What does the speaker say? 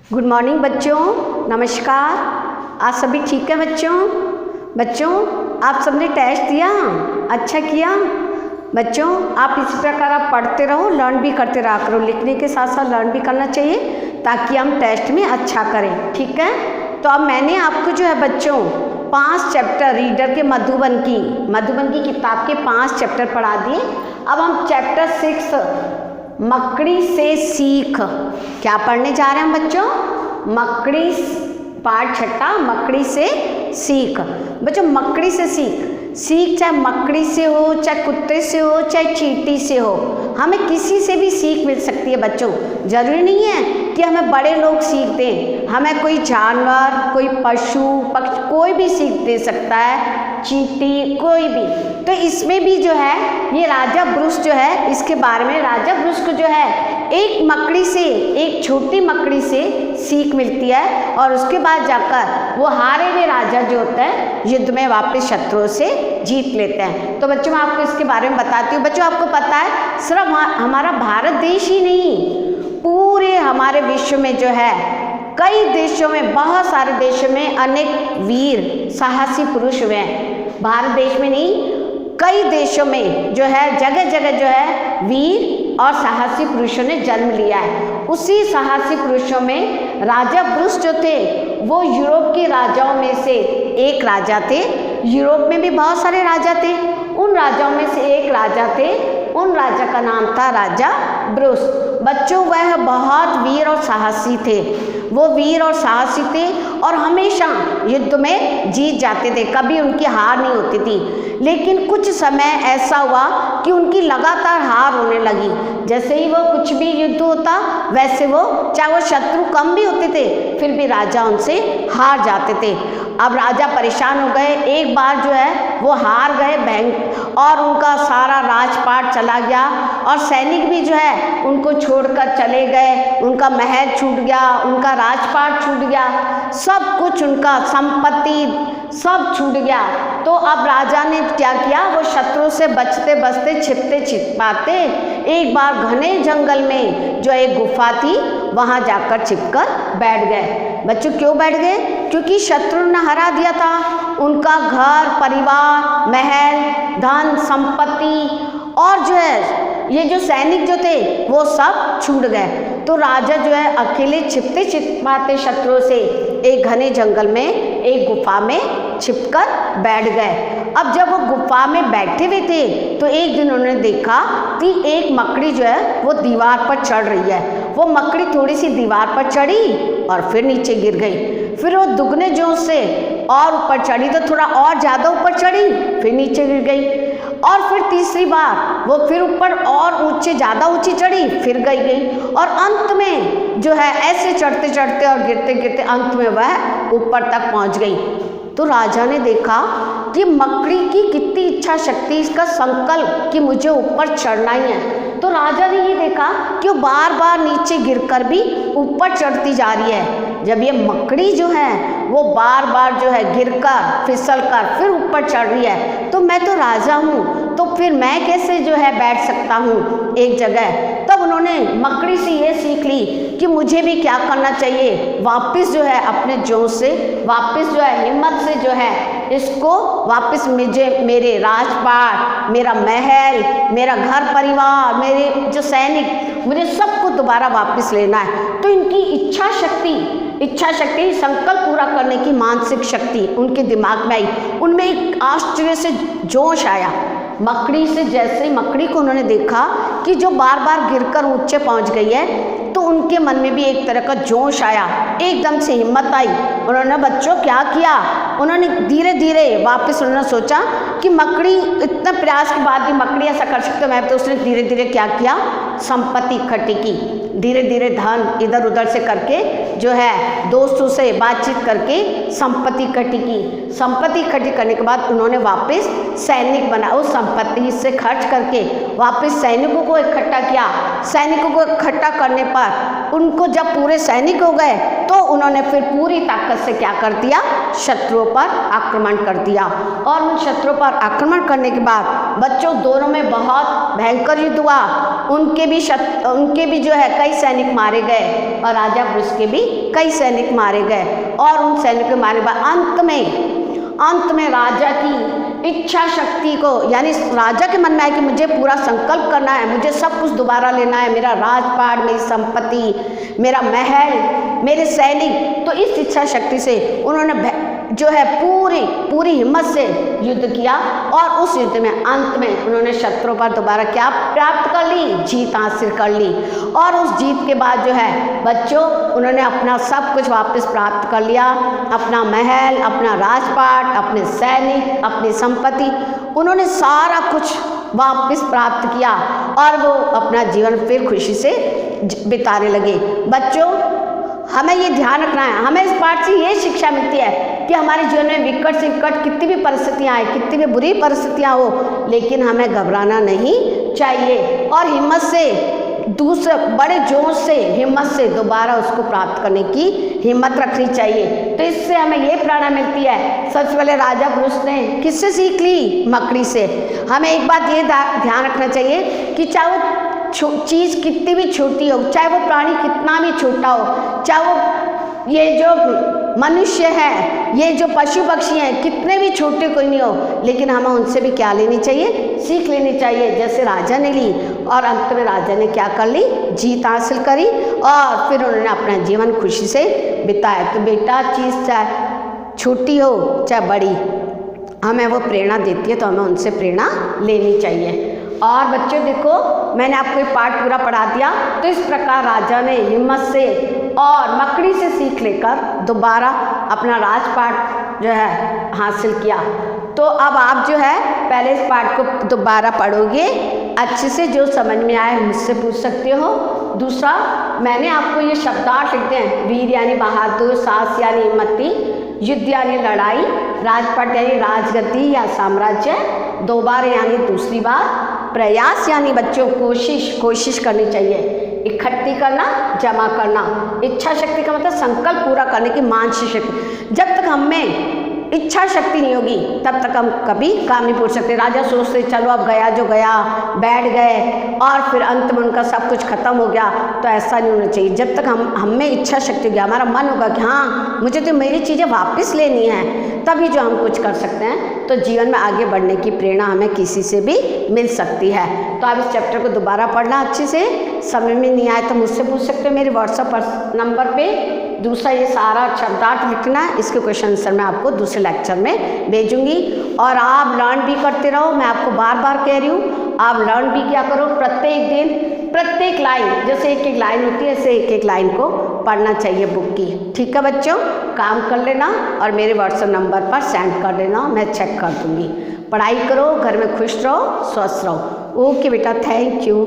Good morning बच्चों, नमस्कार। आज सभी ठीक है बच्चों? बच्चों आप सबने टेस्ट दिया, अच्छा किया। बच्चों आप इसी प्रकार आप पढ़ते रहो, लर्न भी करते रहा करो। लिखने के साथ साथ लर्न भी करना चाहिए ताकि हम टेस्ट में अच्छा करें, ठीक है। तो अब मैंने आपको जो है बच्चों 5 चैप्टर रीडर के मधुबन की किताब के 5 चैप्टर पढ़ा दिए। अब हम चैप्टर 6 मकड़ी से सीख क्या पढ़ने जा रहे हैं बच्चों? मकड़ी पाठ 6 मकड़ी से सीख। बच्चों मकड़ी से सीख चाहे मकड़ी से हो, चाहे कुत्ते से हो, चाहे चींटी से हो, हमें किसी से भी सीख मिल सकती है बच्चों। जरूरी नहीं है कि हमें बड़े लोग सीख दें, हमें कोई जानवर, कोई पशु पक्षी कोई भी सीख दे सकता है, चींटी कोई भी। तो इसमें भी जो है ये राजा ब्रुस जो है, इसके बारे में राजा ब्रुस को जो है एक मकड़ी से, एक छोटी मकड़ी से सीख मिलती है और उसके बाद जाकर वो हारे हुए राजा जो होता है युद्ध में वापस शत्रुओं से जीत लेते हैं। तो बच्चों मैं आपको इसके बारे में बताती हूँ। बच्चों आपको पता है सिर्फ हमारा भारत देश ही नहीं, पूरे हमारे विश्व में जो है कई देशों में, बहुत सारे देशों में अनेक वीर साहसी पुरुष हुए हैं। भारत देश में नहीं, कई देशों में जो है जगह जगह जो है वीर और साहसी पुरुषों ने जन्म लिया है। उसी साहसी पुरुषों में राजा ब्रुस जो थे वो यूरोप के राजाओं में से एक राजा थे। यूरोप में भी बहुत सारे राजा थे, उन राजाओं में से एक राजा थे, उन राजा का नाम था राजा ब्रुस। बच्चों वह बहुत वीर और साहसी थे, वो वीर और साहसी थे और हमेशा युद्ध में जीत जाते थे, कभी उनकी हार नहीं होती थी। लेकिन कुछ समय ऐसा हुआ कि उनकी लगातार हार होने लगी। जैसे ही वो कुछ भी युद्ध होता वैसे वो, चाहे वो शत्रु कम भी होते थे फिर भी राजा उनसे हार जाते थे। अब राजा परेशान हो गए, एक बार जो है वो हार गए बैंक और उनका सारा राजपाट चला गया और सैनिक भी जो है उनको छोड़कर चले गए, उनका महल छूट गया, उनका राजपाट छूट गया, सब कुछ उनका संपत्ति सब छूट गया। तो अब राजा ने क्या किया, वो शत्रु से बचते बचते छिपते छिपाते एक बार घने जंगल में जो एक गुफा थी वहाँ जाकर छिपकर बैठ गए। बच्चों क्यों बैठ गए? क्योंकि शत्रु ने हरा दिया था, उनका घर परिवार, महल, धन संपत्ति और जो है ये जो सैनिक जो थे वो सब छूट गए। तो राजा जो है अकेले छिपते छिपाते शत्रुओं से एक घने जंगल में एक गुफा में छिपकर बैठ गए। अब जब वो गुफा में बैठे हुए थे तो एक दिन उन्होंने देखा कि एक मकड़ी जो है वो दीवार पर चढ़ रही है। वो मकड़ी थोड़ी सी दीवार पर चढ़ी और फिर नीचे गिर गई, फिर वो दुगने जोश से और ऊपर चढ़ी तो थोड़ा और ज़्यादा ऊपर चढ़ी, फिर नीचे गिर गई और फिर तीसरी बार वो फिर ऊपर और ऊंचे ज़्यादा ऊंची चढ़ी, फिर गई और अंत में जो है ऐसे चढ़ते चढ़ते और गिरते गिरते अंत में वह ऊपर तक पहुंच गई। तो राजा ने देखा कि मकड़ी की कितनी इच्छा शक्ति, इसका संकल्प कि मुझे ऊपर चढ़ना ही है। तो राजा ने ये देखा कि वो बार बार नीचे गिरकर भी ऊपर चढ़ती जा रही है। जब ये मकड़ी जो है वो बार बार जो है गिरकर फिसलकर फिर ऊपर चढ़ रही है तो मैं तो राजा हूँ, तो फिर मैं कैसे जो है बैठ सकता हूँ एक जगह। तब उन्होंने मकड़ी से ये सीख ली कि मुझे भी क्या करना चाहिए, वापस जो है अपने जोश से, वापस जो है हिम्मत से जो है इसको वापस मुझे मेरे राजपाट, मेरा महल, मेरा घर परिवार, मेरे जो सैनिक, मुझे सबको दोबारा वापस लेना है। तो इनकी इच्छा शक्ति संकल्प पूरा करने की मानसिक शक्ति उनके दिमाग में आई। उनमें एक आश्चर्य से जोश आया। मकड़ी से जैसे ही मकड़ी को उन्होंने देखा कि जो बार बार गिरकर ऊंचे पहुंच गई है तो उनके मन में भी एक तरह का जोश आया, एकदम से हिम्मत आई। उन्होंने बच्चों क्या किया, उन्होंने धीरे धीरे वापस उन्होंने सोचा कि मकड़ी इतना प्रयास के बाद भी मकड़ी ऐसा कर सकते मैं, तो उसने धीरे धीरे क्या किया, संपत्ति इकट्ठी की, धीरे धीरे धन इधर उधर से करके जो है दोस्तों से बातचीत करके संपत्ति इकट्ठी की। संपत्ति इकट्ठी करने के बाद उन्होंने वापस सैनिक बना, उस संपत्ति से खर्च करके वापस सैनिकों को इकट्ठा किया। सैनिकों को इकट्ठा करने पर उनको जब पूरे सैनिक हो गए तो उन्होंने फिर पूरी ताकत से क्या कर दिया, शत्रुओं पर आक्रमण कर दिया। और उन शत्रुओं पर आक्रमण करने के बाद बच्चों दोनों में बहुत भयंकर युद्ध हुआ। उनके भी जो है कई सैनिक मारे गए और राजा पुरुष के भी कई सैनिक मारे गए। और उन सैनिकों के मारने के बाद अंत में राजा की इच्छा शक्ति को, यानी राजा के मन में आया कि मुझे पूरा संकल्प करना है, मुझे सब कुछ दोबारा लेना है, मेरा राजपाट, मेरी संपत्ति, मेरा महल, मेरे सैनिक। तो इस इच्छा शक्ति से उन्होंने जो है पूरी हिम्मत से युद्ध किया और उस युद्ध में अंत में उन्होंने शत्रुओं पर दोबारा क्या प्राप्त कर ली, जीत हासिल कर ली। और उस जीत के बाद जो है बच्चों उन्होंने अपना सब कुछ वापस प्राप्त कर लिया, अपना महल, अपना राजपाट, अपने सैनिक, अपनी संपत्ति, उन्होंने सारा कुछ वापस प्राप्त किया और वो अपना जीवन फिर खुशी से बिताने लगे। बच्चों हमें ये ध्यान रखना है, हमें इस पाठ से ये शिक्षा मिलती है कि हमारे जीवन में विकट से विकट कितनी भी परिस्थितियाँ आए, कितनी भी बुरी परिस्थितियाँ हो, लेकिन हमें घबराना नहीं चाहिए और हिम्मत से दूसरे बड़े जोश से हिम्मत से दोबारा उसको प्राप्त करने की हिम्मत रखनी चाहिए। तो इससे हमें ये प्रेरणा मिलती है। सबसे पहले राजा पुरुष ने किससे सीख ली, मकड़ी से। हमें एक बात ये ध्यान रखना चाहिए कि चाहे वो चीज़ कितनी भी छोटी हो, चाहे वो प्राणी कितना भी छोटा हो, चाहे वो ये जो मनुष्य है, ये जो पशु पक्षी हैं कितने भी छोटे कोई नहीं हो, लेकिन हमें उनसे भी क्या लेनी चाहिए, सीख लेनी चाहिए, जैसे राजा ने ली। और अंत में राजा ने क्या कर ली, जीत हासिल करी और फिर उन्होंने अपना जीवन खुशी से बिताया। तो बेटा चीज़ चाहे छोटी हो चाहे बड़ी, हमें वो प्रेरणा देती है तो हमें उनसे प्रेरणा लेनी चाहिए। और बच्चों देखो मैंने आपको ये पाठ पूरा पढ़ा दिया। तो इस प्रकार राजा ने हिम्मत से और मकड़ी से सीख लेकर दोबारा अपना राजपाट जो है हासिल किया। तो अब आप जो है पहले इस पाठ को दोबारा पढ़ोगे अच्छे से, जो समझ में आए मुझसे पूछ सकते हो। दूसरा मैंने आपको ये शब्दार्थ लिखते हैं, वीर यानी बहादुर, साहस यानी हिम्मती, युद्ध यानी लड़ाई, राजपाट यानी राजगद्दी या साम्राज्य, दोबारा यानी दूसरी बार, प्रयास यानी बच्चों कोशिश करनी चाहिए, इकट्ठी करना, जमा करना, इच्छा शक्ति का मतलब संकल्प पूरा करने की मानसिक शक्ति। जब तक हमें इच्छा शक्ति नहीं होगी तब तक हम कभी काम नहीं पूछ सकते। राजा सोचते चलो अब गया जो गया, बैठ गए और फिर अंत में उनका सब कुछ खत्म हो गया, तो ऐसा नहीं होना चाहिए। जब तक हम में इच्छा शक्ति होगी, हमारा मन होगा कि हाँ मुझे तो मेरी चीज़ें वापस लेनी है, तभी जो हम कुछ कर सकते हैं। तो जीवन में आगे बढ़ने की प्रेरणा हमें किसी से भी मिल सकती है। तो आप इस चैप्टर को दोबारा पढ़ना अच्छे से, समझ में नहीं आए तो मुझसे पूछ सकते हो मेरे व्हाट्सएप नंबर पे। दूसरा ये सारा शब्दार्थ लिखना है, इसके क्वेश्चन आंसर मैं आपको दूसरे लेक्चर में भेजूंगी। और आप लर्न भी करते रहो, मैं आपको बार बार कह रही हूँ, आप लर्न भी क्या करो, प्रत्येक दिन प्रत्येक लाइन, जैसे एक एक लाइन होती है ऐसे एक एक लाइन को पढ़ना चाहिए बुक की। ठीक है बच्चों, काम कर लेना और मेरे व्हाट्सएप नंबर पर सेंड कर देना, मैं चेक कर दूँगी। पढ़ाई करो, घर में खुश रहो, स्वस्थ रहो। ओके बेटा, थैंक यू।